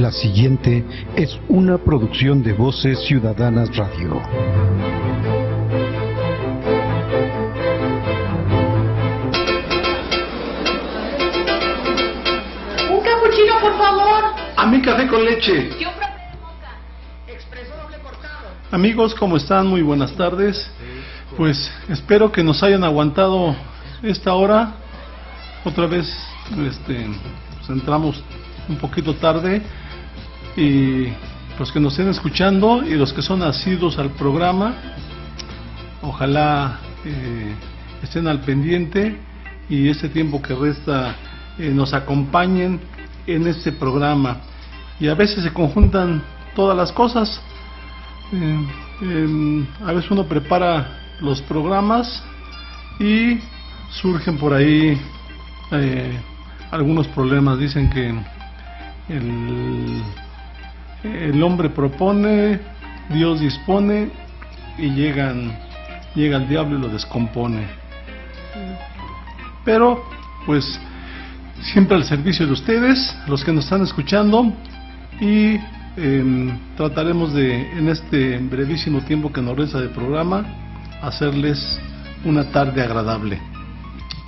La siguiente es una producción de Voces Ciudadanas Radio. Un capuchino, por favor. A mí café con leche. Yo prefiero moca. Expreso doble cortado. Amigos, ¿cómo están? Muy buenas tardes. Pues espero que nos hayan aguantado esta hora. Otra vez pues entramos un poquito tarde, y los que nos estén escuchando y los que son asiduos al programa, ojalá estén al pendiente y este tiempo que resta nos acompañen en este programa. Y a veces se conjuntan todas las cosas. A veces uno prepara los programas y surgen por ahí algunos problemas. Dicen que el hombre propone, Dios dispone, y llega el diablo y lo descompone. Pero pues siempre al servicio de ustedes, los que nos están escuchando, y trataremos de, en este brevísimo tiempo que nos resta de programa, hacerles una tarde agradable.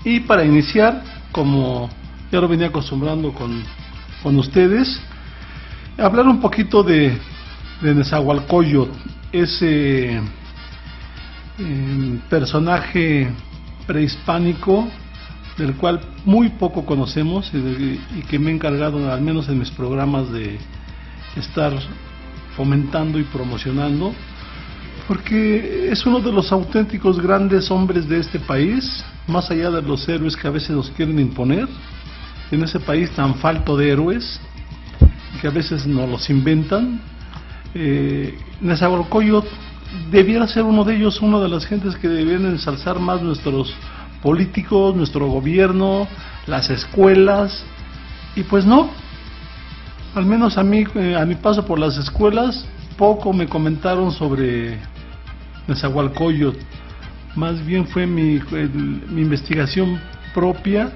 Y para iniciar, como ya lo venía acostumbrando con ustedes, hablar un poquito de Nezahualcóyotl, ese personaje prehispánico del cual muy poco conocemos, y que me he encargado, al menos en mis programas, de estar fomentando y promocionando, porque es uno de los auténticos grandes hombres de este país, más allá de los héroes que a veces nos quieren imponer, en ese país tan falto de héroes, que a veces nos los inventan. Nezahualcóyotl debiera ser uno de ellos, una de las gentes que debían ensalzar más nuestros políticos, nuestro gobierno, las escuelas, y pues no, al menos a mí, a mi paso por las escuelas, poco me comentaron sobre Nezahualcóyotl. Más bien fue mi investigación propia,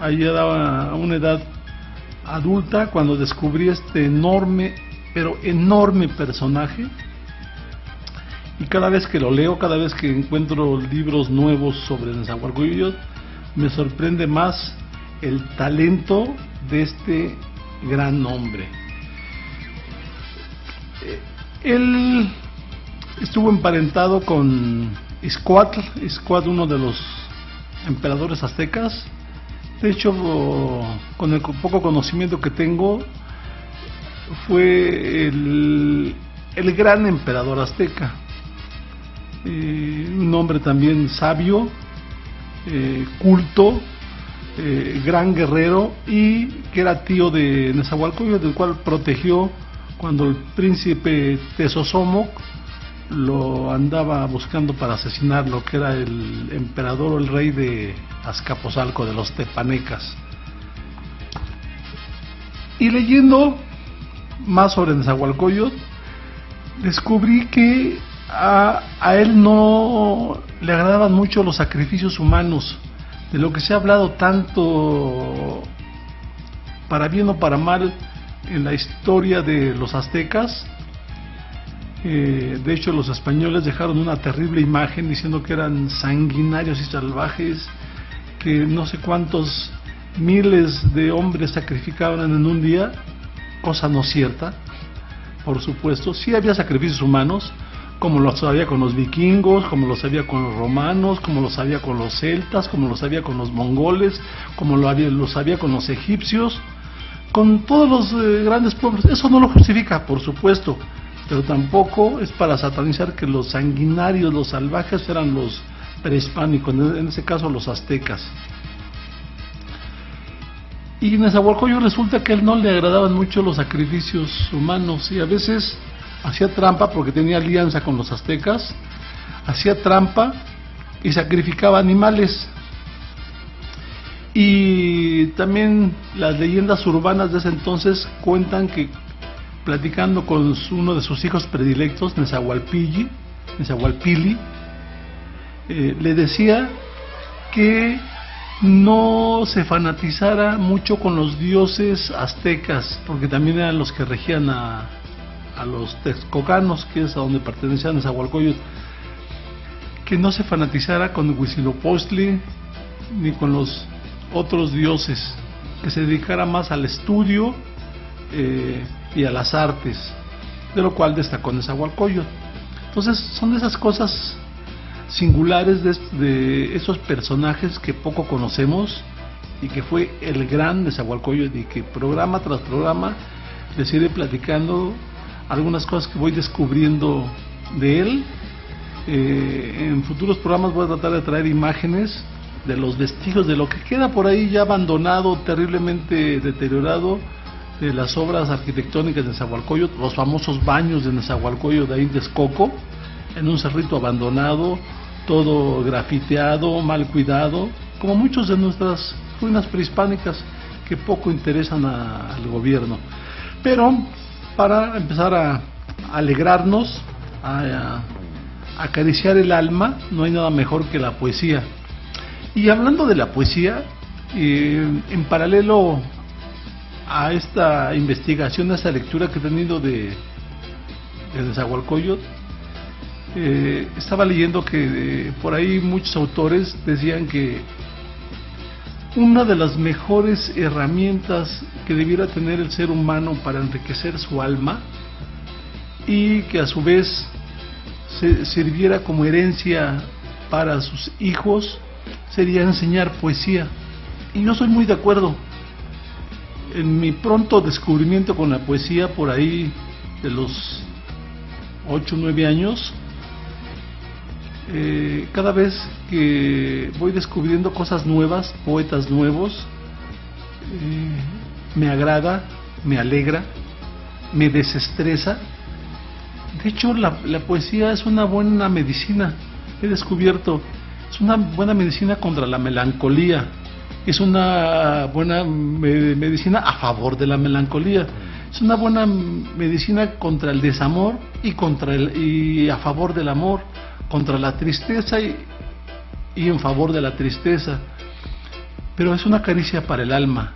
allá a una edad adulta, cuando descubrí este enorme, pero enorme personaje. Y cada vez que lo leo, cada vez que encuentro libros nuevos sobre Nezahualcóyotl, me sorprende más el talento de este gran hombre. Él estuvo emparentado con Ixcuatl, uno de los emperadores aztecas. De hecho, con el poco conocimiento que tengo, fue el gran emperador azteca. Un hombre también sabio, culto, gran guerrero, y que era tío de Nezahualcóyotl, del cual protegió cuando el príncipe Tezosomoc lo andaba buscando para asesinarlo, que era el emperador o el rey de Azcapotzalco, de los tepanecas. Y leyendo más sobre Nezahualcóyotl, descubrí que a él no le agradaban mucho los sacrificios humanos, de lo que se ha hablado tanto, para bien o para mal, en la historia de los aztecas. De hecho, los españoles dejaron una terrible imagen diciendo que eran sanguinarios y salvajes, que no sé cuántos miles de hombres sacrificaban en un día, cosa no cierta. Por supuesto, sí había sacrificios humanos, como los había con los vikingos, como los había con los romanos, como los había con los celtas, como los había con los mongoles, como los había con los egipcios, con todos los grandes pueblos. Eso no lo justifica, por supuesto, pero tampoco es para satanizar que los sanguinarios, los salvajes, eran los prehispánicos, en ese caso los aztecas. Y Nezahualcóyotl, resulta que a él no le agradaban mucho los sacrificios humanos, y a veces hacía trampa, porque tenía alianza con los aztecas, hacía trampa y sacrificaba animales. Y también las leyendas urbanas de ese entonces cuentan que, platicando con uno de sus hijos predilectos, Nezahualpili, le decía que no se fanatizara mucho con los dioses aztecas, porque también eran los que regían a los texcocanos, que es a donde pertenecían Nezahualcóyotl, que no se fanatizara con Huitzilopochtli ni con los otros dioses, que se dedicara más al estudio y a las artes, de lo cual destacó Nezahualcóyotl. Entonces son de esas cosas singulares de esos personajes que poco conocemos, y que fue el gran Nezahualcóyotl, y que programa tras programa les iré platicando algunas cosas que voy descubriendo de él. En futuros programas voy a tratar de traer imágenes de los vestigios de lo que queda por ahí ya abandonado, terriblemente deteriorado, de las obras arquitectónicas de Nezahualcóyotl, los famosos baños de Nezahualcóyotl de ahí en Texcoco, en un cerrito abandonado, todo grafiteado, mal cuidado, como muchos de nuestras ruinas prehispánicas que poco interesan al gobierno. Pero para empezar a alegrarnos, a acariciar el alma, no hay nada mejor que la poesía. Y hablando de la poesía, en paralelo a esta investigación, a esta lectura que he tenido de Nezahualcóyotl, estaba leyendo que por ahí muchos autores decían que una de las mejores herramientas que debiera tener el ser humano para enriquecer su alma, y que a su vez sirviera como herencia para sus hijos, sería enseñar poesía. Y yo soy muy de acuerdo. En mi pronto descubrimiento con la poesía, por ahí de los 8 o 9 años, cada vez que voy descubriendo cosas nuevas, poetas nuevos, me agrada, me alegra, me desestresa. De hecho, la poesía es una buena medicina, he descubierto. Es una buena medicina contra la melancolía, es una buena medicina a favor de la melancolía, es una buena medicina contra el desamor y a favor del amor, contra la tristeza y en favor de la tristeza. Pero es una caricia para el alma.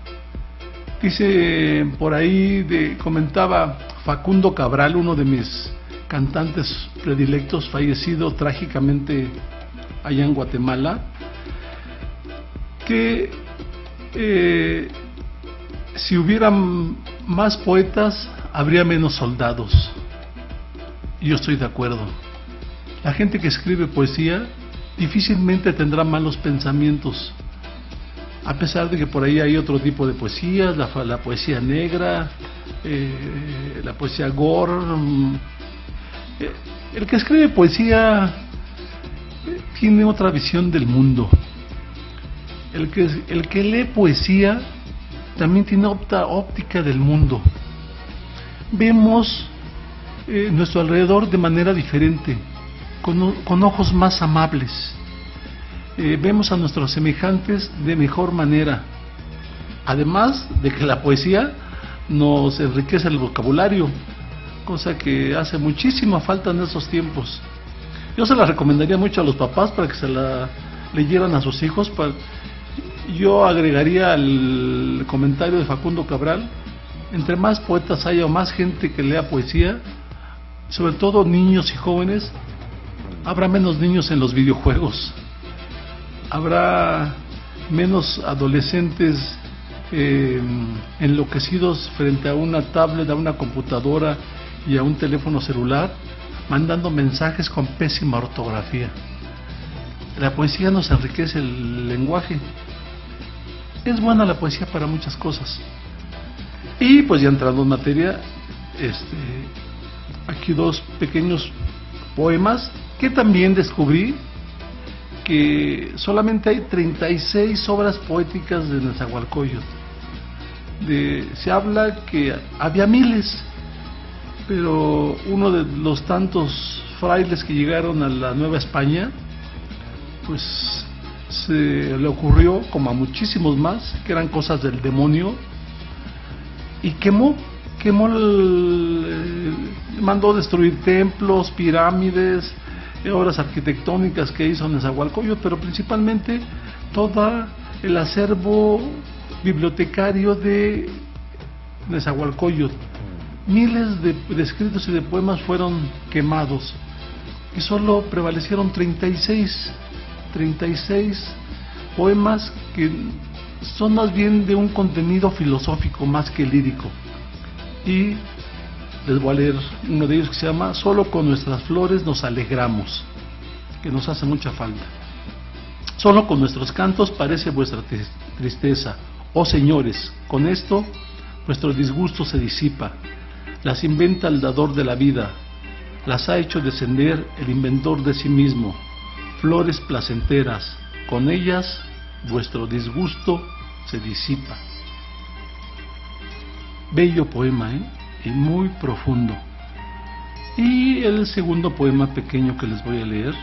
Dice por ahí, comentaba Facundo Cabral, uno de mis cantantes predilectos, fallecido trágicamente allá en Guatemala, que si hubieran más poetas habría menos soldados. Y yo estoy de acuerdo. La gente que escribe poesía difícilmente tendrá malos pensamientos, a pesar de que por ahí hay otro tipo de poesías, la poesía negra, la poesía gore. El que escribe poesía tiene otra visión del mundo. El que lee poesía también tiene otra óptica del mundo. Vemos nuestro alrededor de manera diferente, con ojos más amables. Vemos a nuestros semejantes de mejor manera. Además de que la poesía nos enriquece el vocabulario, cosa que hace muchísima falta en estos tiempos. Yo se la recomendaría mucho a los papás para que se la leyeran a sus hijos. Yo agregaría al comentario de Facundo Cabral: entre más poetas haya o más gente que lea poesía, sobre todo niños y jóvenes, habrá menos niños en los videojuegos, habrá menos adolescentes enloquecidos frente a una tablet, a una computadora y a un teléfono celular, mandando mensajes con pésima ortografía. La poesía nos enriquece el lenguaje. Es buena la poesía para muchas cosas. Y pues ya entrando en materia, aquí dos pequeños poemas que también descubrí, que solamente hay 36 obras poéticas de Nezahualcóyotl. Se habla que había miles, pero uno de los tantos frailes que llegaron a la Nueva España, pues se le ocurrió, como a muchísimos más, que eran cosas del demonio, y mandó destruir templos, pirámides, obras arquitectónicas que hizo Nezahualcóyotl, pero principalmente toda el acervo bibliotecario de Nezahualcóyotl. Miles de escritos y de poemas fueron quemados y solo prevalecieron 36 poemas que son más bien de un contenido filosófico más que lírico. Y les voy a leer uno de ellos que se llama Solo con nuestras flores nos alegramos, que nos hace mucha falta. Solo con nuestros cantos parece vuestra tristeza. Oh señores, con esto vuestro disgusto se disipa. Las inventa el dador de la vida, las ha hecho descender el inventor de sí mismo. Flores placenteras, con ellas vuestro disgusto se disipa. Bello poema, y muy profundo. Y el segundo poema pequeño que les voy a leer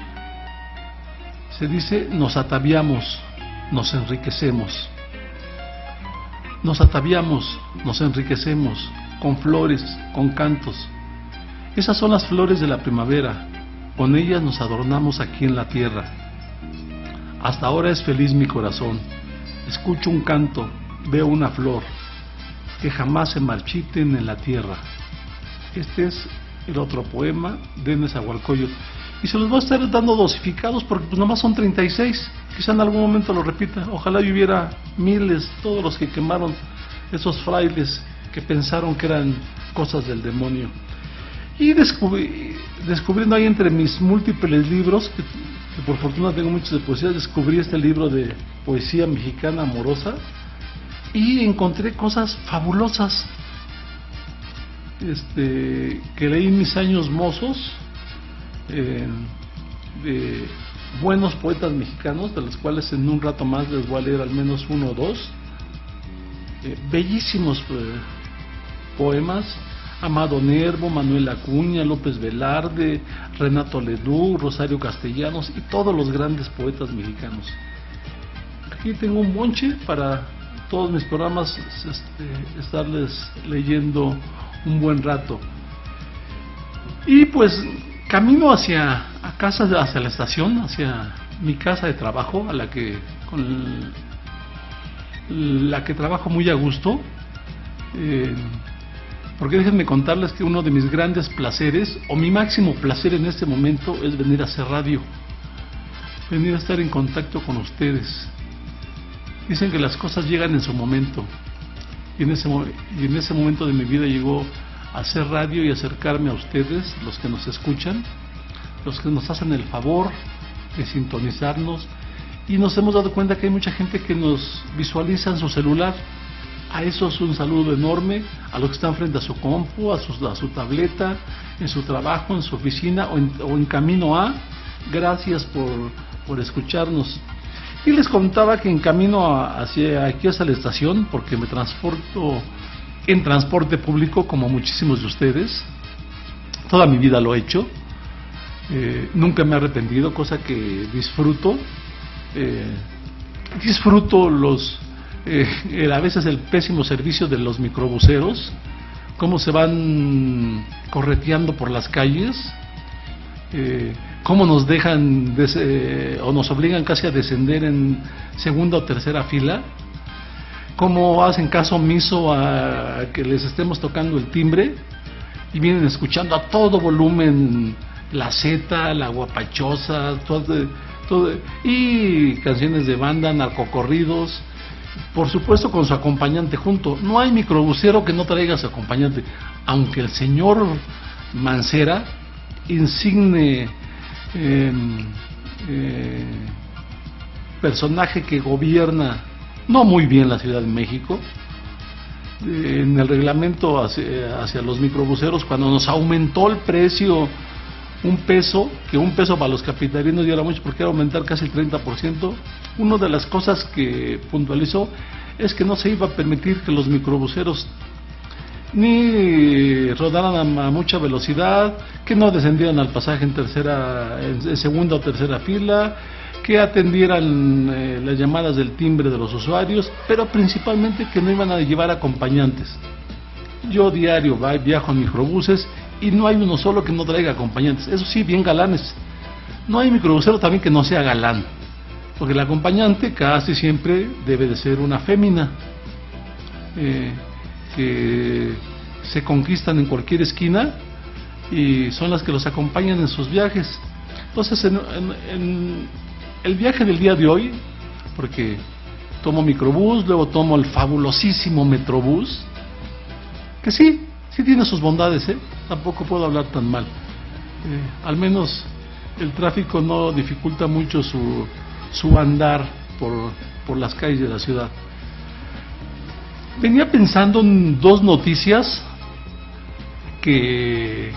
se dice: nos ataviamos, nos enriquecemos. Nos ataviamos, nos enriquecemos con flores, con cantos. Esas son las flores de la primavera, con ellas nos adornamos aquí en la tierra. Hasta ahora es feliz mi corazón, escucho un canto, veo una flor, que jamás se marchiten en la tierra. Este es el otro poema de Nezahualcóyotl. Y se los voy a estar dando dosificados porque pues nomás son 36. Quizá en algún momento lo repita. Ojalá hubiera miles, todos los que quemaron, esos frailes que pensaron que eran cosas del demonio. Y descubriendo ahí entre mis múltiples libros, que por fortuna tengo muchos de poesía, descubrí este libro de poesía mexicana amorosa y encontré cosas fabulosas que leí en mis años mozos, de buenos poetas mexicanos, de los cuales en un rato más les voy a leer al menos uno o dos. Bellísimos poemas: Amado Nervo, Manuel Acuña, López Velarde, Renato Leduc, Rosario Castellanos y todos los grandes poetas mexicanos. Aquí tengo un bonche para todos mis programas, estarles leyendo un buen rato. Y pues camino hacia la estación, hacia mi casa de trabajo, con la que trabajo muy a gusto, porque déjenme contarles que uno de mis grandes placeres, o mi máximo placer en este momento, es venir a hacer radio, venir a estar en contacto con ustedes. Dicen que las cosas llegan en su momento, y en ese momento de mi vida llegó a hacer radio y acercarme a ustedes, los que nos escuchan, los que nos hacen el favor de sintonizarnos, y nos hemos dado cuenta que hay mucha gente que nos visualiza en su celular. A esos un saludo enorme, a los que están frente a su compu, a su tableta, en su trabajo, en su oficina o en camino a. Gracias por escucharnos. Y les contaba que en camino hacia la estación, porque me transporto en transporte público como muchísimos de ustedes, toda mi vida lo he hecho, nunca me he arrepentido, cosa que disfruto. Disfruto a veces el pésimo servicio de los microbuseros, cómo se van correteando por las calles, cómo nos dejan o nos obligan casi a descender en segunda o tercera fila, cómo hacen caso omiso a que les estemos tocando el timbre y vienen escuchando a todo volumen la Zeta, la Guapachosa, todo, y canciones de banda, narcocorridos, por supuesto con su acompañante junto. No hay microbusero que no traiga su acompañante, aunque el señor Mancera, insigne personaje que gobierna no muy bien la Ciudad de México, en el reglamento hacia los microbuseros, cuando nos aumentó el precio un peso para los capitalinos ya era mucho, porque era aumentar casi el 30%. Una de las cosas que puntualizó es que no se iba a permitir que los microbuseros ni rodaran a mucha velocidad, que no descendieran al pasaje en segunda o tercera fila, que atendieran las llamadas del timbre de los usuarios, pero principalmente que no iban a llevar acompañantes. Yo diario viajo en microbuses y no hay uno solo que no traiga acompañantes, eso sí, bien galanes. No hay microbusero también que no sea galán, porque la acompañante casi siempre debe de ser una fémina, que se conquistan en cualquier esquina y son las que los acompañan en sus viajes. Entonces, en el viaje del día de hoy, porque tomo microbús, luego tomo el fabulosísimo Metrobús, que sí tiene sus bondades, tampoco puedo hablar tan mal. Al menos el tráfico no dificulta mucho su andar por las calles de la ciudad. Venía pensando en dos noticias que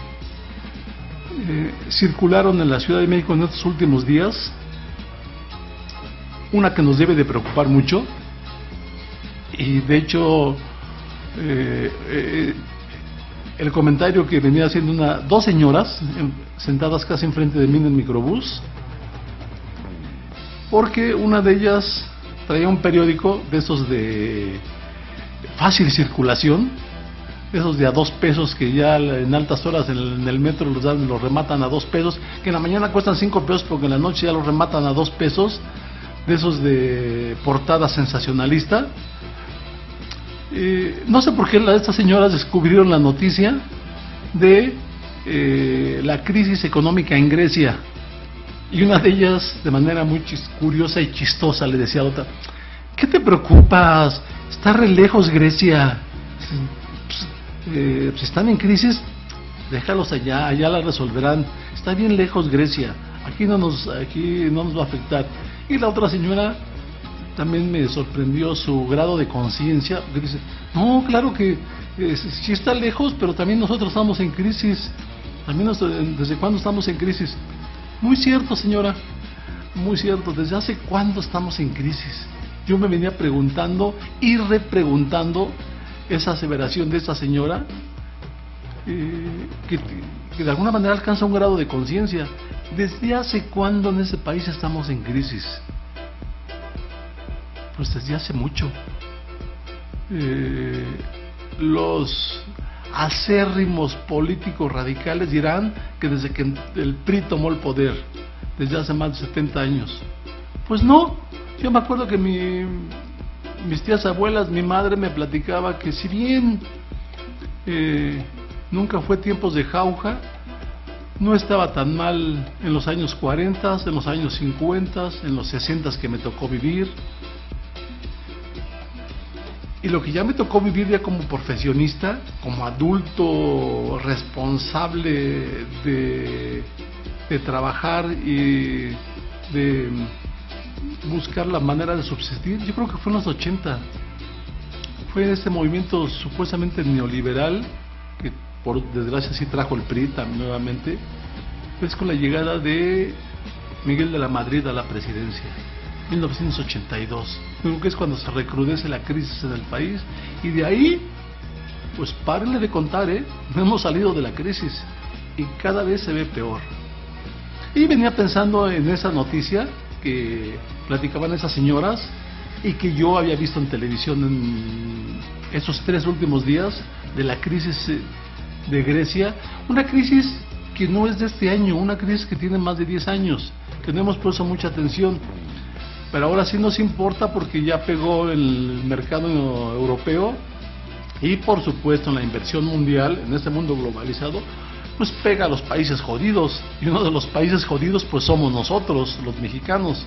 circularon en la Ciudad de México en estos últimos días. Una que nos debe de preocupar mucho, y de hecho el comentario que venía haciendo dos señoras sentadas casi enfrente de mí en el microbús, porque una de ellas traía un periódico de esos de fácil circulación, esos de a 2 pesos, que ya en altas horas en el metro los rematan a 2 pesos, que en la mañana cuestan 5 pesos porque en la noche ya los rematan a 2 pesos, de esos de portada sensacionalista. No sé por qué estas señoras descubrieron la noticia de la crisis económica en Grecia, y una de ellas, de manera muy curiosa y chistosa, le decía a otra: ¿qué te preocupas? Está re lejos Grecia. Si están en crisis, déjalos allá la resolverán. Está bien lejos Grecia, aquí no nos va a afectar. Y la otra señora también me sorprendió su grado de conciencia, porque dice: no, claro que sí está lejos, pero también nosotros estamos en crisis. Al menos, ¿desde cuándo estamos en crisis? Muy cierto, señora, muy cierto. ¿Desde hace cuándo estamos en crisis? Yo me venía preguntando y repreguntando esa aseveración de esta señora, que de alguna manera alcanza un grado de conciencia. ¿Desde hace cuándo en ese país estamos en crisis? Pues desde hace mucho. Los acérrimos políticos radicales dirán que desde que el PRI tomó el poder, desde hace más de 70 años. Pues no, yo me acuerdo que mis tías abuelas, mi madre me platicaba que si bien nunca fue tiempos de jauja, no estaba tan mal en los años 40, en los años 50, en los 60 que me tocó vivir. Y lo que ya me tocó vivir ya como profesionista, como adulto responsable de trabajar y de buscar la manera de subsistir, yo creo que fue en los 80. Fue ese movimiento supuestamente neoliberal, que por desgracia sí trajo el PRI nuevamente, pues con la llegada de Miguel de la Madrid a la presidencia, 1982. Creo que es cuando se recrudece la crisis en el país, y de ahí, pues párenle de contar, no hemos salido de la crisis y cada vez se ve peor. Y venía pensando en esa noticia que platicaban esas señoras y que yo había visto en televisión en esos 3 últimos días, de la crisis de Grecia, una crisis que no es de este año, una crisis que tiene más de 10 años, que no hemos puesto mucha atención, pero ahora sí nos importa porque ya pegó el mercado europeo y por supuesto en la inversión mundial, en este mundo globalizado, pues pega a los países jodidos, y uno de los países jodidos pues somos nosotros, los mexicanos,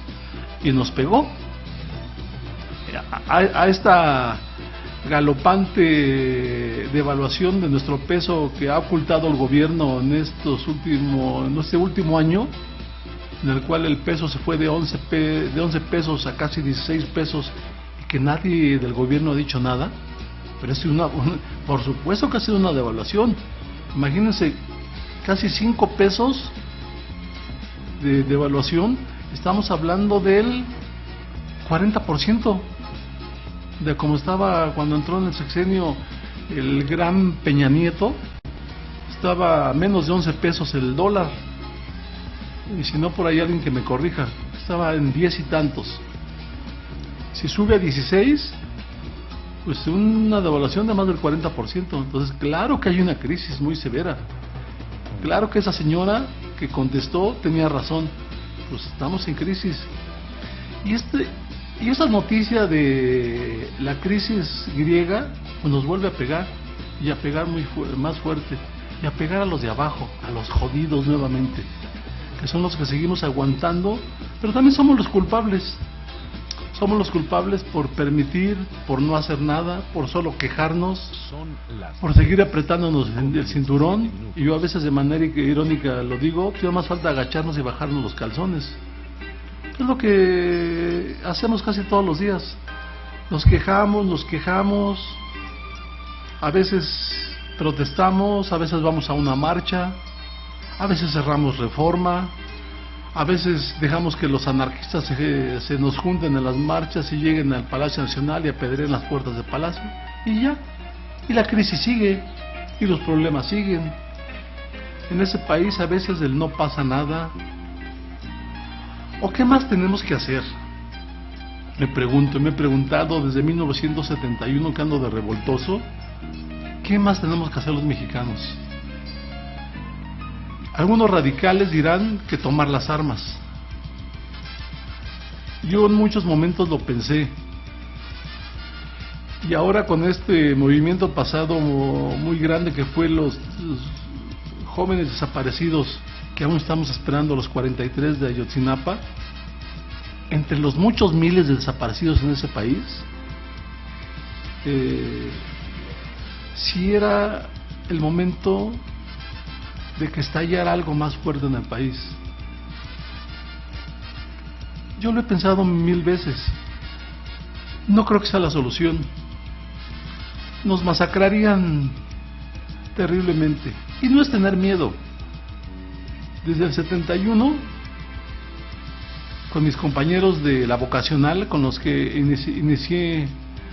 y nos pegó a esta galopante devaluación de nuestro peso que ha ocultado el gobierno en este último año, en el cual el peso se fue de 11 pesos a casi 16 pesos, y que nadie del gobierno ha dicho nada. Pero es por supuesto que ha sido una devaluación. Imagínense, casi 5 pesos de devaluación. Estamos hablando del 40% de como estaba cuando entró en el sexenio el gran Peña Nieto. Estaba a menos de 11 pesos el dólar, y si no, por ahí alguien que me corrija, estaba en 10 y tantos. Si sube a 16, pues una devaluación de más del 40%. Entonces claro que hay una crisis muy severa. Claro que esa señora que contestó tenía razón, pues estamos en crisis. Y esa noticia de la crisis griega pues nos vuelve a pegar, y a pegar más fuerte, y a pegar a los de abajo, a los jodidos nuevamente, que son los que seguimos aguantando, pero también somos los culpables. Somos los culpables por permitir, por no hacer nada, por solo quejarnos, por seguir apretándonos el cinturón. Y yo a veces de manera irónica lo digo, ya más falta agacharnos y bajarnos los calzones. Es lo que hacemos casi todos los días. Nos quejamos, a veces protestamos, a veces vamos a una marcha, a veces cerramos Reforma, a veces dejamos que los anarquistas se nos junten en las marchas y lleguen al Palacio Nacional y apedreen las puertas del Palacio, y ya. Y la crisis sigue, y los problemas siguen. En ese país a veces el no pasa nada. ¿O qué más tenemos que hacer? Me he preguntado desde 1971 que ando de revoltoso, ¿qué más tenemos que hacer los mexicanos? Algunos radicales dirán que tomar las armas. Yo en muchos momentos lo pensé. Y ahora con este movimiento pasado muy grande que fue los jóvenes desaparecidos, que aún estamos esperando, los 43 de Ayotzinapa, entre los muchos miles de desaparecidos en ese país, sí era el momento de que estallara algo más fuerte en el país. Yo lo he pensado 1000 veces. No creo que sea la solución. Nos masacrarían terriblemente. Y no es tener miedo. Desde el 71, con mis compañeros de la vocacional, con los que inicié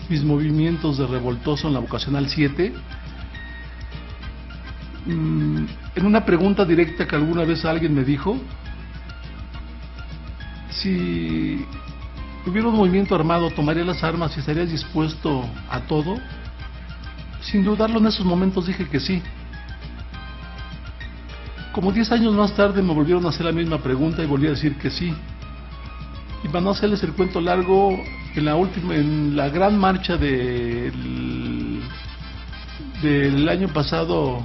mis movimientos de revoltoso en la vocacional 7, en una pregunta directa que alguna vez alguien me dijo, si hubiera un movimiento armado, ¿tomaría las armas y estarías dispuesto a todo? Sin dudarlo, en esos momentos dije que sí. Como 10 años más tarde me volvieron a hacer la misma pregunta y volví a decir que sí. Y para no hacerles el cuento largo, en la gran marcha del año pasado,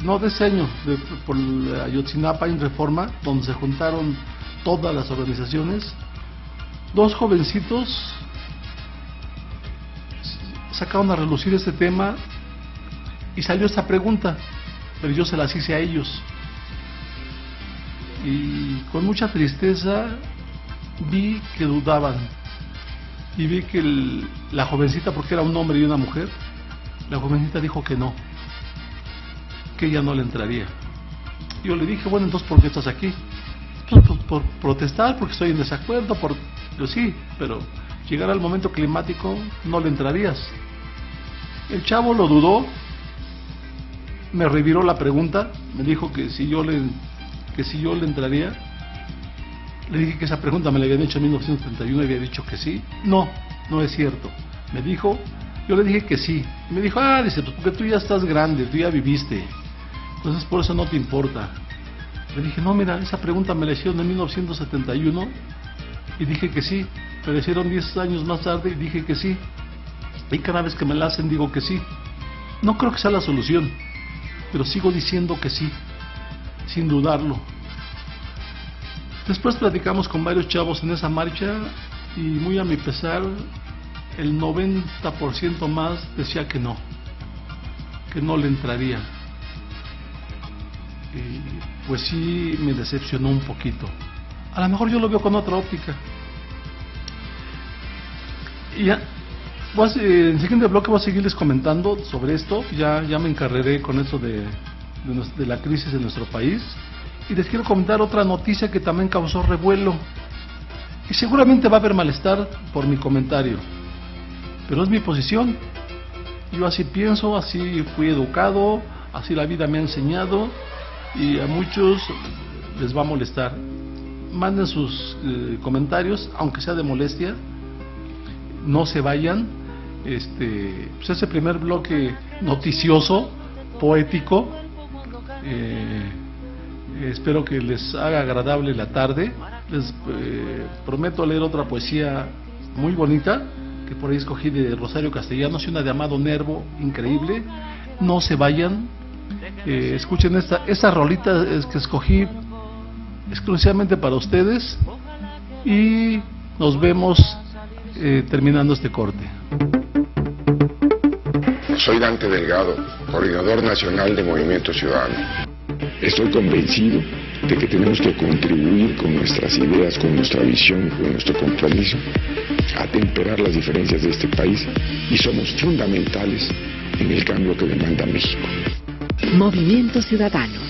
no de ese año, por Ayotzinapa en Reforma, donde se juntaron todas las organizaciones, 2 jovencitos sacaron a relucir este tema y salió esta pregunta, pero yo se las hice a ellos. Y con mucha tristeza vi que dudaban, y vi que la jovencita, porque era un hombre y una mujer, la jovencita dijo que no, que ella no le entraría. Yo le dije, bueno, entonces ¿por qué estás aquí? Pues por protestar, porque estoy en desacuerdo, yo sí, pero llegar al momento climático no le entrarías. El chavo lo dudó, me reviró la pregunta, me dijo que si yo le entraría. Le dije que esa pregunta me la habían hecho en 1931 y había dicho que sí. No es cierto. Me dijo, yo le dije que sí. Y me dijo, dice, pues porque tú ya estás grande, tú ya viviste, entonces por eso no te importa. Le dije, no, mira, esa pregunta me la hicieron en 1971 y dije que sí. Me la hicieron 10 años más tarde y dije que sí. Y cada vez que me la hacen digo que sí. No creo que sea la solución, pero sigo diciendo que sí, sin dudarlo. Después platicamos con varios chavos en esa marcha y muy a mi pesar, el 90% más decía que no le entraría. Y pues sí me decepcionó un poquito. A lo mejor yo lo veo con otra óptica. Y ya, en el siguiente bloque voy a seguirles comentando sobre esto. Ya me encarreré con eso de la crisis en nuestro país. Y les quiero comentar otra noticia que también causó revuelo. Y seguramente va a haber malestar por mi comentario, pero es mi posición. Yo así pienso, así fui educado, así la vida me ha enseñado, y a muchos les va a molestar. Manden sus comentarios, aunque sea de molestia. No se vayan. Pues ese primer bloque noticioso, poético, espero que les haga agradable la tarde les prometo leer otra poesía muy bonita, que por ahí escogí de Rosario Castellanos y una de Amado Nervo, increíble. No se vayan, escuchen esta rolita que escogí exclusivamente para ustedes y nos vemos terminando este corte. Soy Dante Delgado, coordinador nacional de Movimiento Ciudadano. Estoy convencido de que tenemos que contribuir con nuestras ideas, con nuestra visión, con nuestro compromiso, a temperar las diferencias de este país y somos fundamentales en el cambio que demanda México. Movimiento Ciudadano.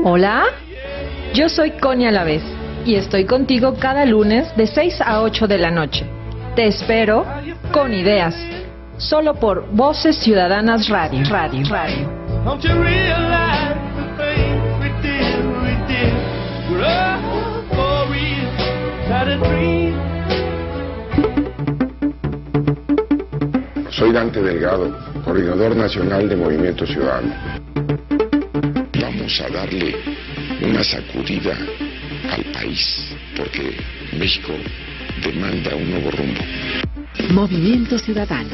Hola, yo soy Connie Alavés y estoy contigo cada lunes de 6 a 8 de la noche. Te espero con ideas, solo por Voces Ciudadanas Radio. Don't you realize the things we did, we're all for real, not a dream. Soy Dante Delgado, coordinador nacional de Movimiento Ciudadano. Vamos a darle una sacudida al país, porque México demanda un nuevo rumbo. Movimiento Ciudadano.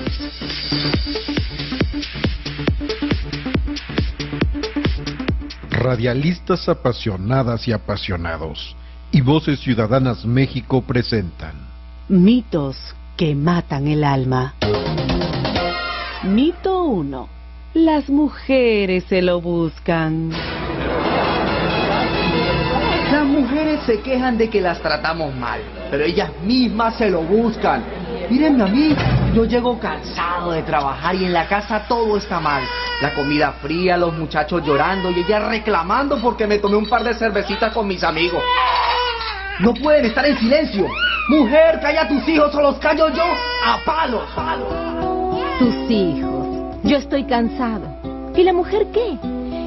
Radialistas apasionadas y apasionados y Voces Ciudadanas México presentan Mitos que matan el alma. Mito 1. Las mujeres se lo buscan. Las mujeres se quejan de que las tratamos mal, pero ellas mismas se lo buscan. Mírenme a mí, yo llego cansado de trabajar y en la casa todo está mal. La comida fría, los muchachos llorando y ella reclamando porque me tomé un par de cervecitas con mis amigos. No pueden estar en silencio. Mujer, calla a tus hijos o los callo yo a palos. Tus hijos. Yo estoy cansado. ¿Y la mujer qué?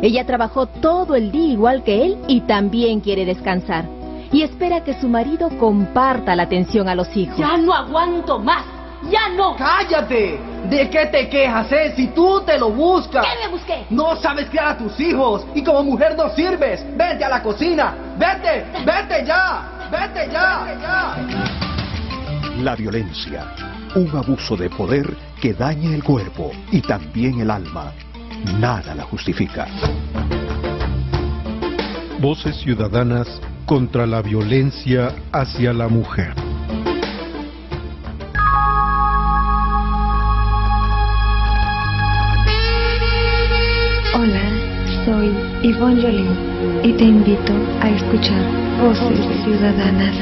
Ella trabajó todo el día igual que él y también quiere descansar. Y espera que su marido comparta la atención a los hijos. ¡Ya no aguanto más! ¡Ya no! ¡Cállate! ¿De qué te quejas, si tú te lo buscas? ¿Qué me busqué? No sabes criar a tus hijos y como mujer no sirves. Vete a la cocina. Vete, vete ya. Vete ya. La violencia, un abuso de poder que daña el cuerpo y también el alma. Nada la justifica. Voces Ciudadanas contra la violencia hacia la mujer. Hola, soy Yvonne Jolín y te invito a escuchar Voces Ciudadanas.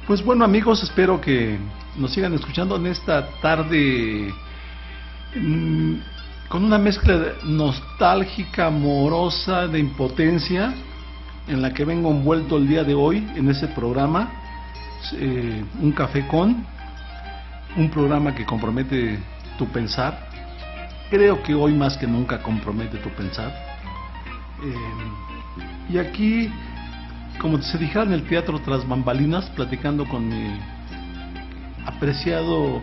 Pues bueno, amigos, espero que nos sigan escuchando en esta tarde con una mezcla nostálgica, amorosa, de impotencia, en la que vengo envuelto el día de hoy en ese programa, Un Café Con, un programa que compromete tu pensar. Creo que hoy más que nunca compromete tu pensar. Y aquí, como se dijera en el teatro tras bambalinas, platicando con mi apreciado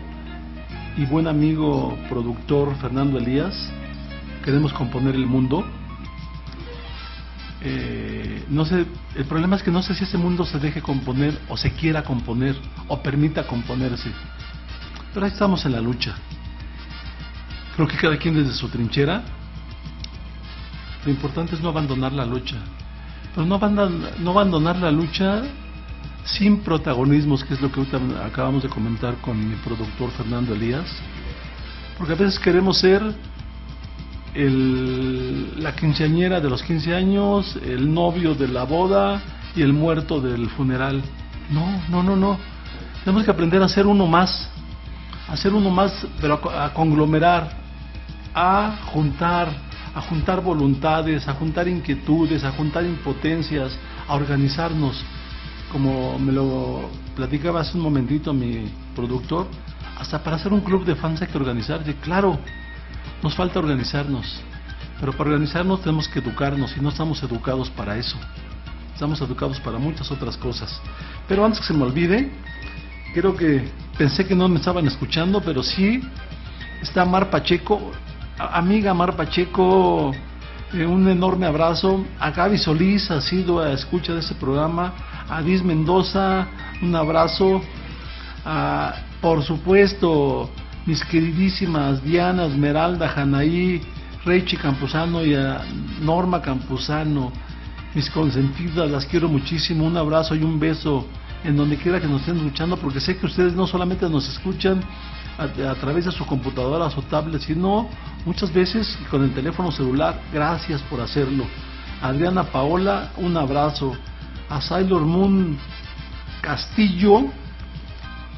y buen amigo productor Fernando Elías, queremos componer el mundo. No sé, el problema es que no sé si ese mundo se deje componer o se quiera componer o permita componerse, pero ahí estamos en la lucha. Creo que cada quien desde su trinchera. Lo importante es no abandonar la lucha, pero no abandonar la lucha sin protagonismos, que es lo que ahorita acabamos de comentar con mi productor Fernando Elías, porque a veces queremos ser la quinceañera de los 15 años, el novio de la boda y el muerto del funeral. No. Tenemos que aprender a ser uno más, pero a conglomerar, a juntar voluntades, a juntar inquietudes, a juntar impotencias, a organizarnos. Como me lo platicaba hace un momentito mi productor, hasta para hacer un club de fans hay que organizarse. Claro, nos falta organizarnos, Pero para organizarnos tenemos que educarnos y no estamos educados para eso. Estamos educados para muchas otras cosas. Pero antes que se me olvide, creo que pensé que no me estaban escuchando, pero sí está Mar Pacheco, amiga Mar Pacheco, un enorme abrazo. A Gaby Solís, ha sido a escucha de este programa. A Diz Mendoza, un abrazo. Por supuesto, mis queridísimas Diana, Esmeralda, Janaí, Reichi Campuzano y a Norma Campuzano, mis consentidas, las quiero muchísimo. Un abrazo y un beso en donde quiera que nos estén escuchando, porque sé que ustedes no solamente nos escuchan a través de sus computadoras o tablets, sino muchas veces con el teléfono celular. Gracias por hacerlo. Adriana Paola, un abrazo. A Sailor Moon Castillo,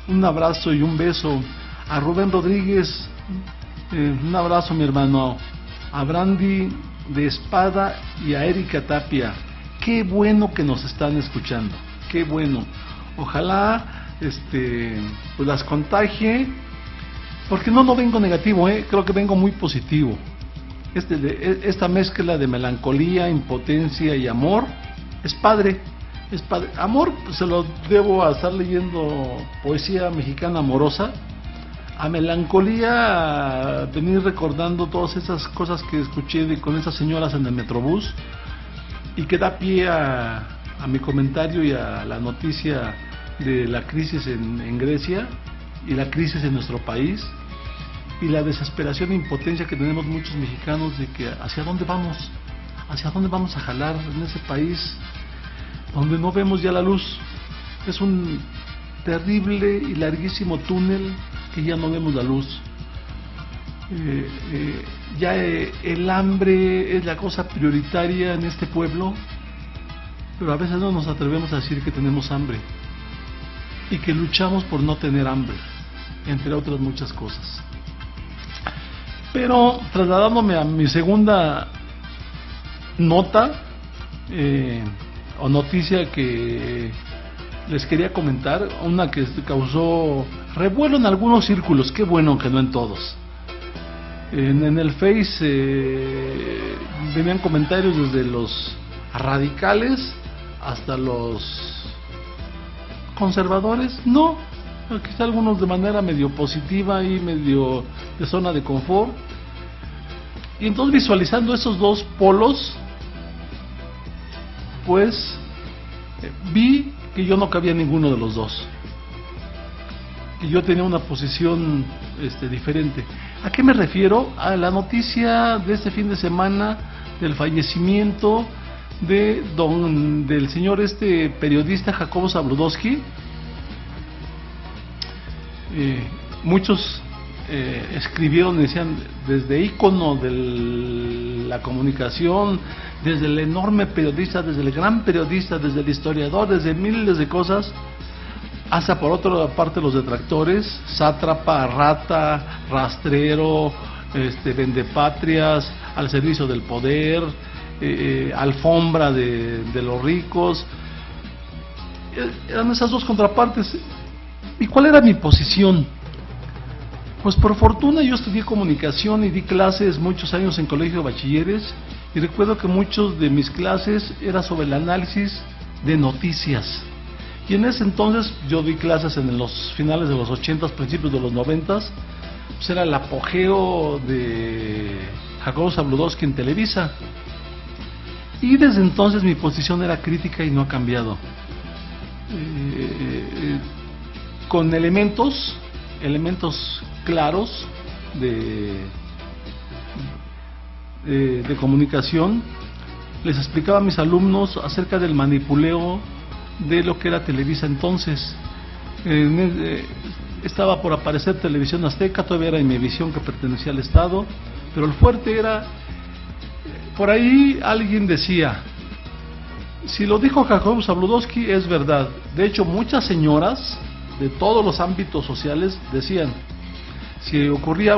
un abrazo y un beso. A Rubén Rodríguez, un abrazo, mi hermano. A Brandy de Espada y a Erika Tapia, qué bueno que nos están escuchando, qué bueno. Ojalá pues las contagie, porque no vengo negativo, creo que vengo muy positivo. Esta mezcla de melancolía, impotencia y amor es padre, es padre. Amor, pues, se lo debo a estar leyendo poesía mexicana amorosa. A melancolía, venir recordando todas esas cosas que escuché con esas señoras en el Metrobús, y que da pie a mi comentario y a la noticia de la crisis en Grecia y la crisis en nuestro país y la desesperación e impotencia que tenemos muchos mexicanos de que hacia dónde vamos a jalar en ese país donde no vemos ya la luz. Es un terrible y larguísimo túnel que ya no vemos la luz. El hambre es la cosa prioritaria en este pueblo, pero a veces no nos atrevemos a decir que tenemos hambre y que luchamos por no tener hambre, entre otras muchas cosas. Pero trasladándome a mi segunda nota o noticia que les quería comentar, una que causó revuelo en algunos círculos, qué bueno que no en todos. En el Face venían comentarios desde los radicales hasta los conservadores, no, quizá algunos de manera medio positiva y medio de zona de confort. Y entonces, visualizando esos dos polos, pues vi que yo no cabía en ninguno de los dos, que yo tenía una posición diferente. ¿A qué me refiero? A la noticia de este fin de semana del fallecimiento del señor periodista Jacobo Zabludovsky. Muchos escribieron, decían, desde ícono de la comunicación, desde el enorme periodista, desde el gran periodista, desde el historiador, desde miles de cosas, hasta por otra parte los detractores, sátrapa, rata, rastrero, vendepatrias, al servicio del poder, alfombra de los ricos. Eran esas dos contrapartes. ¿Y cuál era mi posición? Pues por fortuna yo estudié comunicación y di clases muchos años en colegio de bachilleres, y recuerdo que muchos de mis clases era sobre el análisis de noticias. Y en ese entonces yo di clases en los finales de los 80s, principios de los 90s, pues era el apogeo de Jacobo Zabludovsky en Televisa. Y desde entonces mi posición era crítica y no ha cambiado. Con elementos claros de comunicación. Les explicaba a mis alumnos acerca del manipuleo de lo que era Televisa entonces. Estaba por aparecer Televisión Azteca, todavía era Imevisión, que pertenecía al Estado, pero el fuerte era, por ahí alguien decía, si lo dijo Jacobo Zabludovsky es verdad. De hecho, muchas señoras de todos los ámbitos sociales decían, si ocurría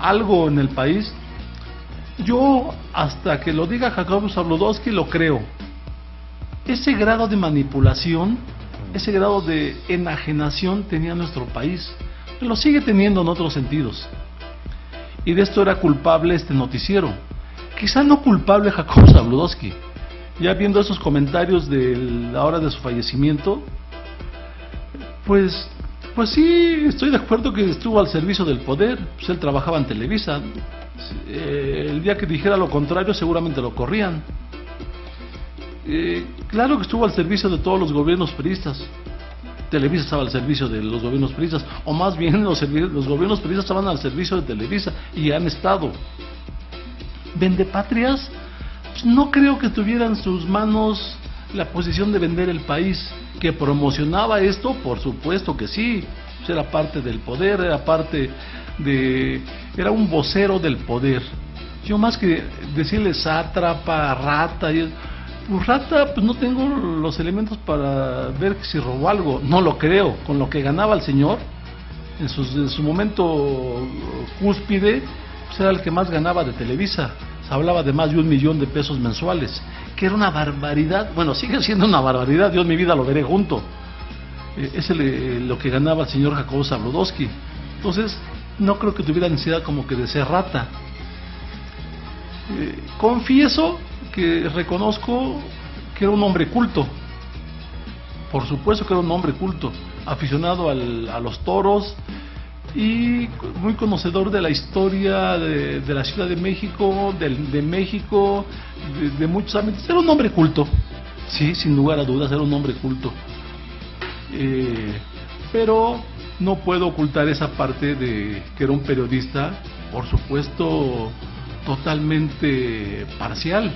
algo en el país, yo hasta que lo diga Jacobo Zabludovsky lo creo. Ese grado de manipulación, ese grado de enajenación tenía nuestro país, lo sigue teniendo en otros sentidos. Y de esto era culpable este noticiero, quizá no culpable Jacobo Zabludovsky. Ya viendo esos comentarios de la hora de su fallecimiento, pues sí, estoy de acuerdo que estuvo al servicio del poder. Pues él trabajaba en Televisa. El día que dijera lo contrario seguramente lo corrían. Claro que estuvo al servicio de todos los gobiernos priistas. Televisa estaba al servicio de los gobiernos priistas, o más bien los gobiernos priistas estaban al servicio de Televisa y han estado. Vendepatrias, pues no creo que tuviera en sus manos la posición de vender el país. Que promocionaba esto, por supuesto que sí. Pues era parte del poder, era un vocero del poder. Yo más que decirle sátrapa, rata, pues rata, pues no tengo los elementos para ver si robó algo, no lo creo. Con lo que ganaba el señor en su momento cúspide, pues era el que más ganaba de Televisa. Se hablaba de más de 1 millón de pesos mensuales, que era una barbaridad. Bueno, sigue siendo una barbaridad, yo en mi vida lo veré junto. Es lo que ganaba el señor Jacobo Zabludovsky. Entonces no creo que tuviera necesidad como que de ser rata. Confieso que reconozco que era un hombre culto. Por supuesto que era un hombre culto, aficionado a los toros y muy conocedor de la historia de la Ciudad de México, de México, de muchos ámbitos. Era un hombre culto, sí, sin lugar a dudas, era un hombre culto. Pero no puedo ocultar esa parte de que era un periodista, por supuesto, totalmente parcial,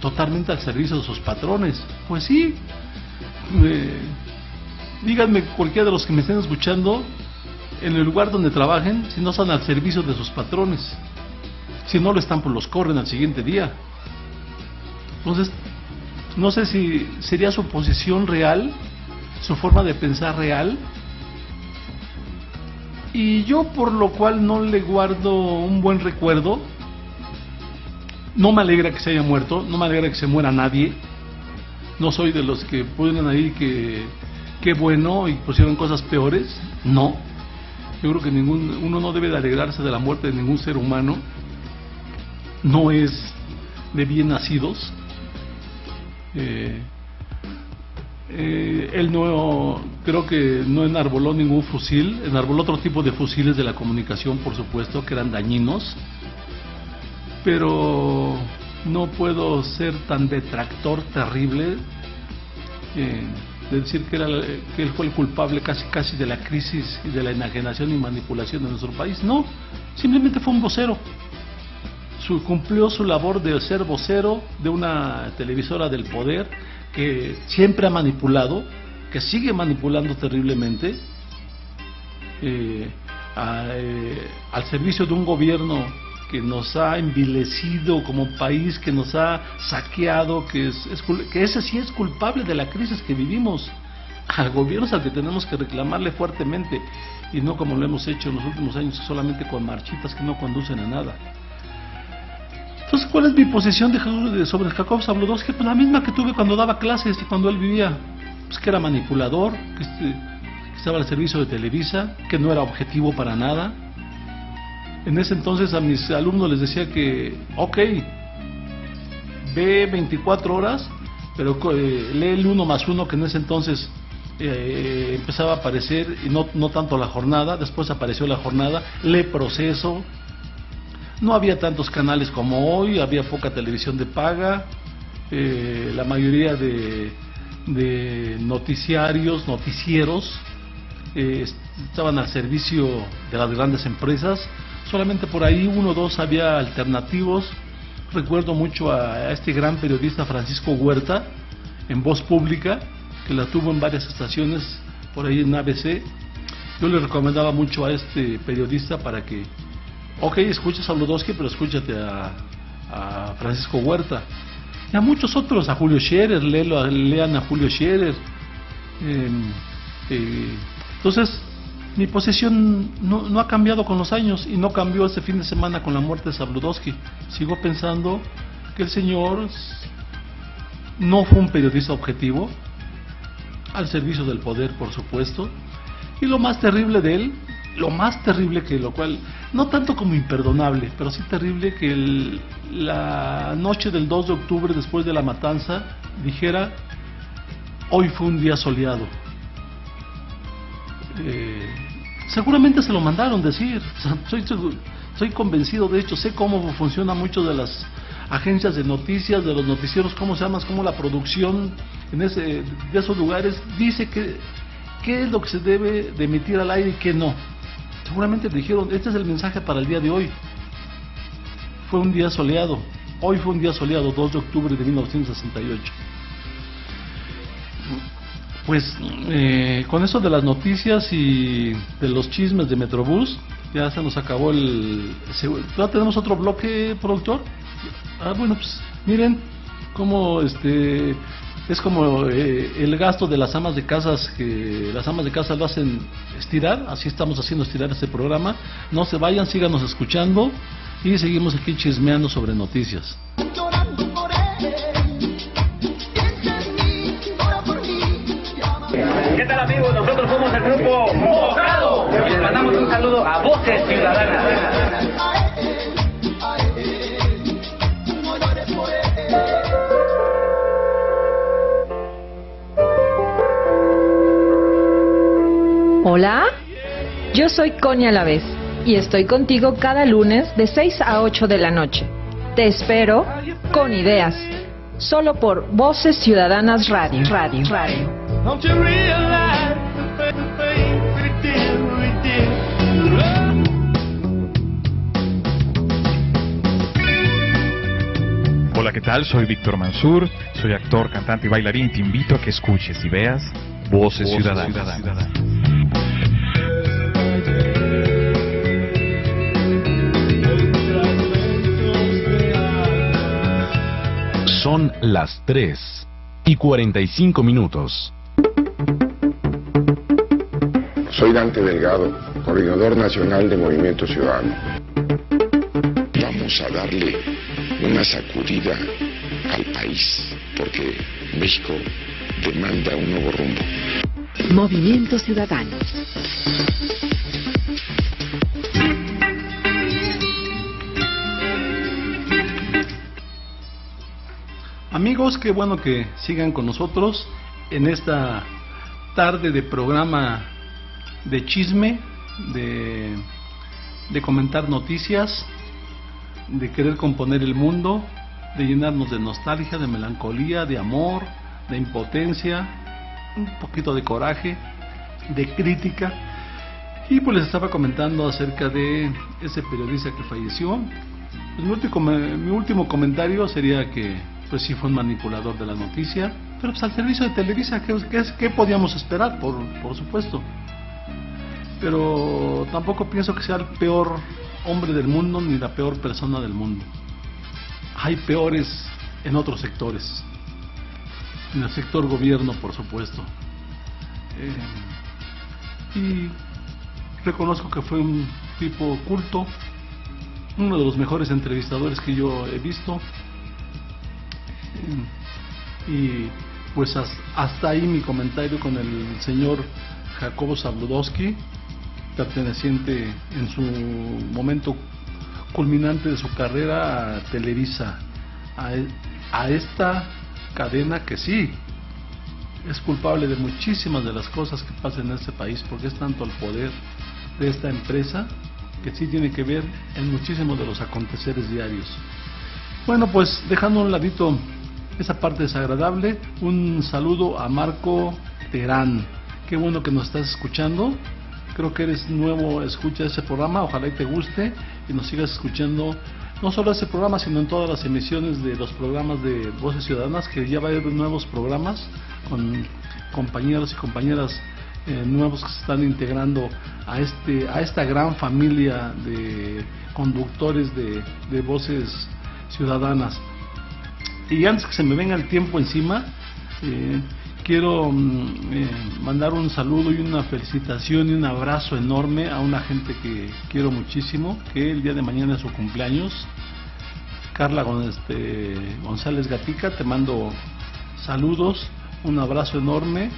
totalmente al servicio de sus patrones. Pues sí, díganme cualquiera de los que me estén escuchando, en el lugar donde trabajen, si no están al servicio de sus patrones, si no lo están, pues los corren al siguiente día. Entonces, no sé si sería su posición real, su forma de pensar real, y yo por lo cual no le guardo un buen recuerdo. No me alegra que se haya muerto, no me alegra que se muera nadie. No soy de los que ponen ahí que qué bueno y pusieron cosas peores. No, yo creo que uno no debe de alegrarse de la muerte de ningún ser humano. No es de bien nacidos. Él no, creo que no enarboló ningún fusil, enarboló otro tipo de fusiles de la comunicación, por supuesto, que eran dañinos, pero no puedo ser tan detractor terrible de decir que él fue el culpable casi de la crisis y de la enajenación y manipulación de nuestro país. No, simplemente fue un vocero. Cumplió su labor de ser vocero de una televisora del poder que siempre ha manipulado, que sigue manipulando terriblemente, al servicio de un gobierno que nos ha envilecido como país, que nos ha saqueado, que ese sí es culpable de la crisis que vivimos. Al gobierno es al que tenemos que reclamarle fuertemente, y no como lo hemos hecho en los últimos años, solamente con marchitas que no conducen a nada. Entonces, ¿cuál es mi posición sobre Jacobo Zabludovsky? Pues la misma que tuve cuando daba clases y cuando él vivía. Pues que era manipulador, que estaba al servicio de Televisa, que no era objetivo para nada. En ese entonces a mis alumnos les decía que, ok, ve 24 horas, pero lee el 1+1, que en ese entonces empezaba a aparecer, y no tanto la jornada. Después apareció la jornada, lee Proceso. No había tantos canales como hoy, había poca televisión de paga, la mayoría de noticieros estaban al servicio de las grandes empresas. Solamente por ahí 1 o 2 había alternativos. Recuerdo mucho a este gran periodista Francisco Huerta en Voz Pública, que la tuvo en varias estaciones por ahí en ABC. Yo le recomendaba mucho a este periodista para que, ok, escucha a Zabludovsky, pero escúchate a Francisco Huerta. Y a muchos otros, a Julio Scherer, lean a Julio Scherer. Entonces, mi posición no ha cambiado con los años, y no cambió este fin de semana con la muerte de Zabludovsky. Sigo pensando que el señor no fue un periodista objetivo, al servicio del poder, por supuesto. Y lo más terrible de él lo más terrible, que lo cual, no tanto como imperdonable, pero sí terrible, que la noche del 2 de octubre, después de la matanza, dijera: hoy fue un día soleado. Seguramente se lo mandaron decir. Soy convencido, de hecho, sé cómo funciona mucho de las agencias de noticias, de los noticieros, cómo se llama, cómo la producción de esos lugares dice qué es lo que se debe de emitir al aire y qué no. Seguramente le dijeron: este es el mensaje para el día de hoy. Fue un día soleado. Hoy fue un día soleado, 2 de octubre de 1968. Pues con eso de las noticias y de los chismes de Metrobús, ya se nos acabó ¿ya tenemos otro bloque, productor? Bueno, pues miren cómo es como el gasto de las amas de casas, que las amas de casa lo hacen estirar. Así estamos haciendo estirar este programa. No se vayan, síganos escuchando y seguimos aquí chismeando sobre noticias. ¿Qué tal, amigos? Nosotros somos el grupo Mojado y les mandamos un saludo a Voces Ciudadanas. Hola, yo soy Conia Alavés y estoy contigo cada lunes de 6 a 8 de la noche. Te espero con ideas, solo por Voces Ciudadanas Radio. Don't you realize the things we did? Hola, ¿qué tal? Soy Víctor Mansur, soy actor, cantante y bailarín. Te invito a que escuches y veas Voces Ciudadanas. Son las 3:45. Soy Dante Delgado, coordinador nacional de Movimiento Ciudadano. Vamos a darle una sacudida al país, porque México demanda un nuevo rumbo. Movimiento Ciudadano. Amigos, qué bueno que sigan con nosotros en esta tarde de programa de chisme, de comentar noticias, de querer componer el mundo, de llenarnos de nostalgia, de melancolía, de amor, de impotencia, un poquito de coraje, de crítica. Y pues les estaba comentando acerca de ese periodista que falleció. Pues mi último comentario sería que pues sí fue un manipulador de la noticia, pero pues al servicio de Televisa, ¿qué podíamos esperar? Por supuesto. Pero tampoco pienso que sea el peor hombre del mundo ni la peor persona del mundo. Hay peores en otros sectores, en el sector gobierno, por supuesto. Y reconozco que fue un tipo culto, uno de los mejores entrevistadores que yo he visto. Y pues hasta ahí mi comentario con el señor Jacobo Zabludowski, perteneciente en su momento culminante de su carrera a Televisa, a esta cadena que sí es culpable de muchísimas de las cosas que pasan en este país, porque es tanto el poder de esta empresa que sí tiene que ver en muchísimos de los aconteceres diarios. Bueno, pues dejando a un ladito esa parte desagradable, un saludo a Marco Terán. Qué bueno que nos estás escuchando. Creo que eres nuevo, escucha ese programa, ojalá y te guste y nos sigas escuchando, no solo ese programa, sino en todas las emisiones de los programas de Voces Ciudadanas, que ya va a haber nuevos programas con compañeros y compañeras nuevos que se están integrando a esta gran familia de conductores de Voces Ciudadanas. Y antes que se me venga el tiempo encima, quiero mandar un saludo y una felicitación y un abrazo enorme a una gente que quiero muchísimo, que el día de mañana es su cumpleaños. Carla González Gatica, te mando saludos, un abrazo enorme.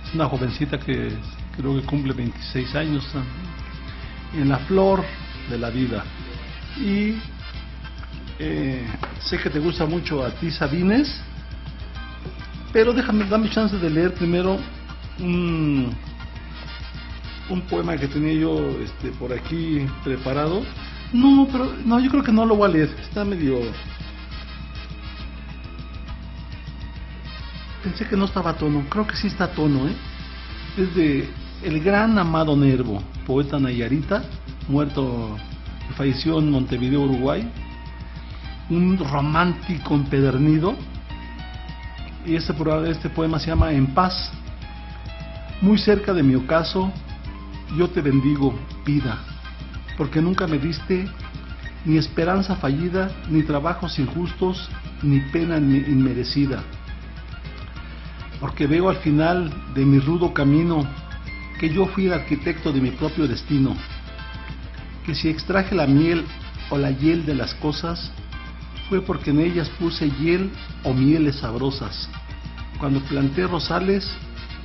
Es una jovencita que creo que cumple 26 años. en la flor de la vida. Y sé que te gusta mucho a ti Sabines, pero dame chance de leer primero un poema que tenía yo por aquí preparado. No, yo creo que no lo voy a leer, está medio... Pensé que no estaba a tono, creo que sí está a tono, Es de el gran Amado Nervo, poeta nayarita, falleció en Montevideo, Uruguay, un romántico empedernido, y este poema se llama En Paz. Muy cerca de mi ocaso, yo te bendigo, vida, porque nunca me diste ni esperanza fallida, ni trabajos injustos, ni pena inmerecida. Porque veo al final de mi rudo camino que yo fui el arquitecto de mi propio destino, que si extraje la miel o la hiel de las cosas, fue porque en ellas puse hiel o mieles sabrosas. Cuando planté rosales,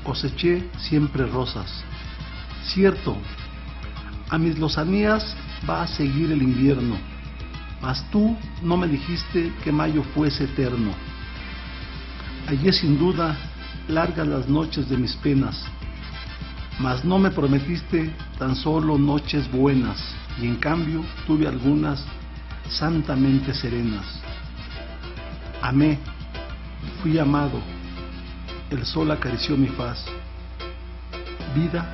coseché siempre rosas. Cierto, a mis lozanías va a seguir el invierno, mas tú no me dijiste que mayo fuese eterno. Hallé sin duda largas las noches de mis penas, mas no me prometiste tan solo noches buenas, y en cambio tuve algunas santamente serenas. Amé, fui amado, el sol acarició mi faz. Vida,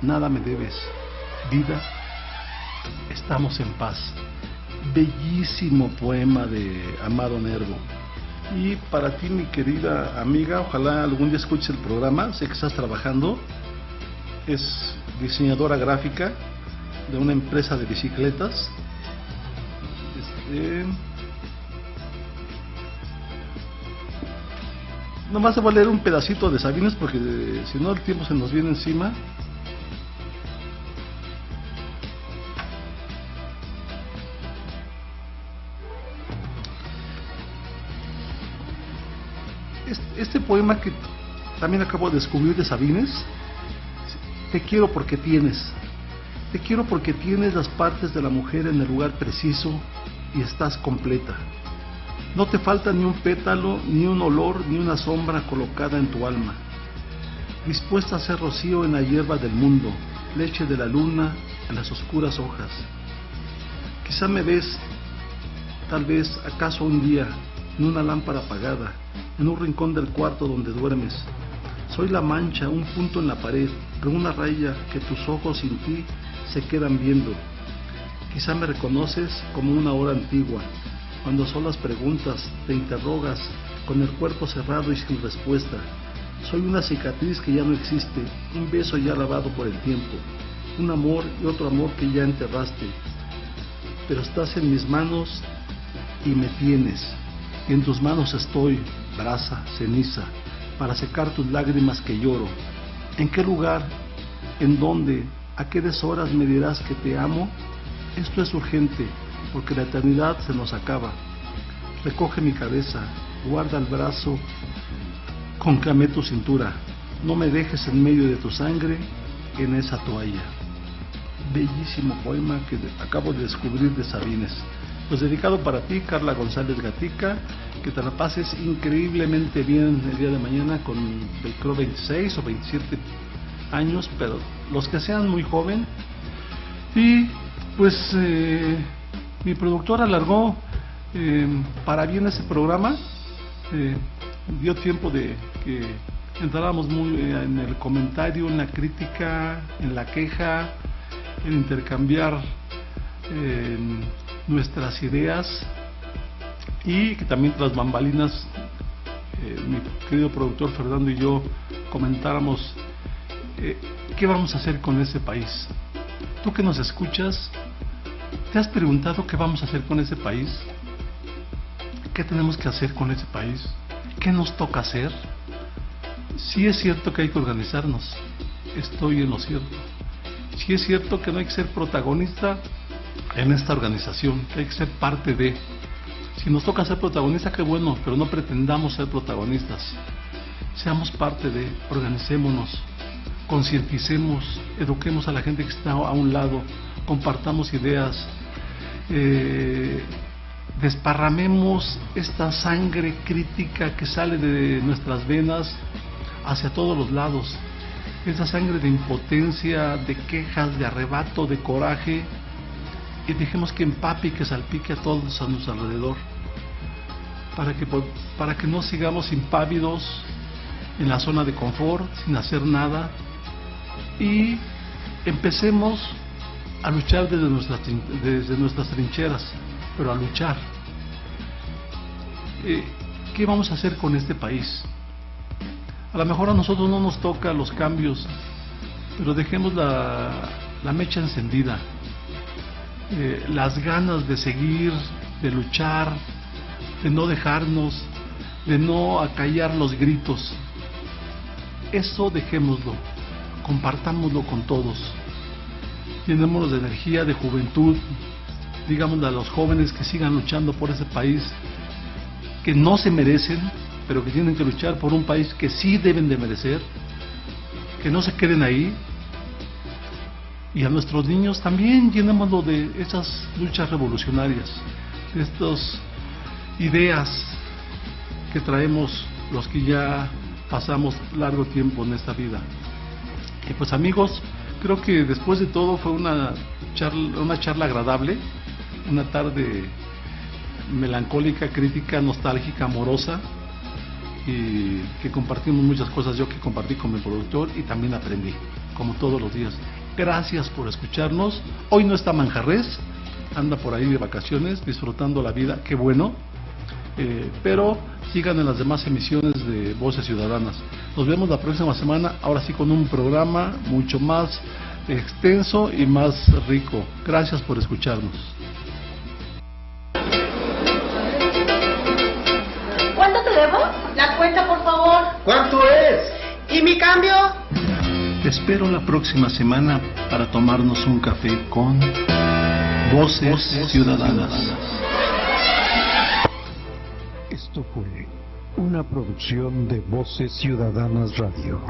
nada me debes, vida, estamos en paz. Bellísimo poema de Amado Nervo. Y para ti, mi querida amiga, ojalá algún día escuches el programa, sé que estás trabajando, es diseñadora gráfica de una empresa de bicicletas. Nomás te voy a leer un pedacito de Sabines porque si no el tiempo se nos viene encima. Este poema que también acabo de descubrir de Sabines, te quiero porque tienes las partes de la mujer en el lugar preciso y estás completa. No te falta ni un pétalo, ni un olor, ni una sombra colocada en tu alma. Dispuesta a ser rocío en la hierba del mundo, leche de la luna en las oscuras hojas. Quizá me ves, tal vez, acaso un día, en una lámpara apagada, en un rincón del cuarto donde duermes. Soy la mancha, un punto en la pared, de una raya que tus ojos sin ti se quedan viendo. Quizá me reconoces como una hora antigua, cuando a solas preguntas, te interrogas, con el cuerpo cerrado y sin respuesta. Soy una cicatriz que ya no existe, un beso ya lavado por el tiempo, un amor y otro amor que ya enterraste. Pero estás en mis manos y me tienes, y en tus manos estoy, brasa, ceniza, para secar tus lágrimas que lloro. ¿En qué lugar? ¿En dónde? ¿A qué deshoras me dirás que te amo? Esto es urgente, porque la eternidad se nos acaba. Recoge mi cabeza, guarda el brazo con que amé tu cintura. No me dejes en medio de tu sangre en esa toalla. Bellísimo poema que acabo de descubrir de Sabines. Pues dedicado para ti, Carla González Gatica, que te la pases increíblemente bien el día de mañana con, creo, 26 o 27 años, pero los que sean muy joven. Y pues mi productor alargó para bien ese programa, dio tiempo de que entráramos muy en el comentario, en la crítica, en la queja, en intercambiar nuestras ideas, y que también tras bambalinas mi querido productor Fernando y yo comentáramos qué vamos a hacer con ese país. Tú que nos escuchas, ¿te has preguntado qué vamos a hacer con ese país? ¿Qué tenemos que hacer con ese país? ¿Qué nos toca hacer? Sí es cierto que hay que organizarnos, estoy en lo cierto. Sí es cierto que no hay que ser protagonista en esta organización, que hay que ser parte de. Si nos toca ser protagonista, qué bueno, pero no pretendamos ser protagonistas. Seamos parte de, organicémonos, concienticemos, eduquemos a la gente que está a un lado, compartamos ideas, desparramemos esta sangre crítica que sale de nuestras venas hacia todos los lados, esa sangre de impotencia, de quejas, de arrebato, de coraje, y dejemos que empape y que salpique a todos a nuestro alrededor, para que no sigamos impávidos en la zona de confort, sin hacer nada, y empecemos a luchar desde nuestras trincheras, pero a luchar. ¿Qué vamos a hacer con este país? A lo mejor a nosotros no nos toca los cambios, pero dejemos la mecha encendida, las ganas de seguir, de luchar, de no dejarnos, de no acallar los gritos. Eso dejémoslo, compartámoslo con todos, llenémonos de energía, de juventud, digámosle a los jóvenes que sigan luchando por ese país que no se merecen, pero que tienen que luchar por un país que sí deben de merecer, que no se queden ahí. Y a nuestros niños también llenémoslo de esas luchas revolucionarias, de estas ideas que traemos los que ya pasamos largo tiempo en esta vida. Y pues amigos, creo que después de todo fue una charla agradable, una tarde melancólica, crítica, nostálgica, amorosa, y que compartimos muchas cosas, yo que compartí con mi productor y también aprendí, como todos los días. Gracias por escucharnos. Hoy no está Manjarres, anda por ahí de vacaciones, disfrutando la vida, qué bueno. Pero sigan en las demás emisiones de Voces Ciudadanas. Nos vemos la próxima semana, ahora sí con un programa mucho más extenso y más rico. Gracias por escucharnos. ¿Cuánto te debo? La cuenta, por favor. ¿Cuánto es? ¿Y mi cambio? Te espero la próxima semana para tomarnos un café con Voces Ciudadanas. Esto fue una producción de Voces Ciudadanas Radio.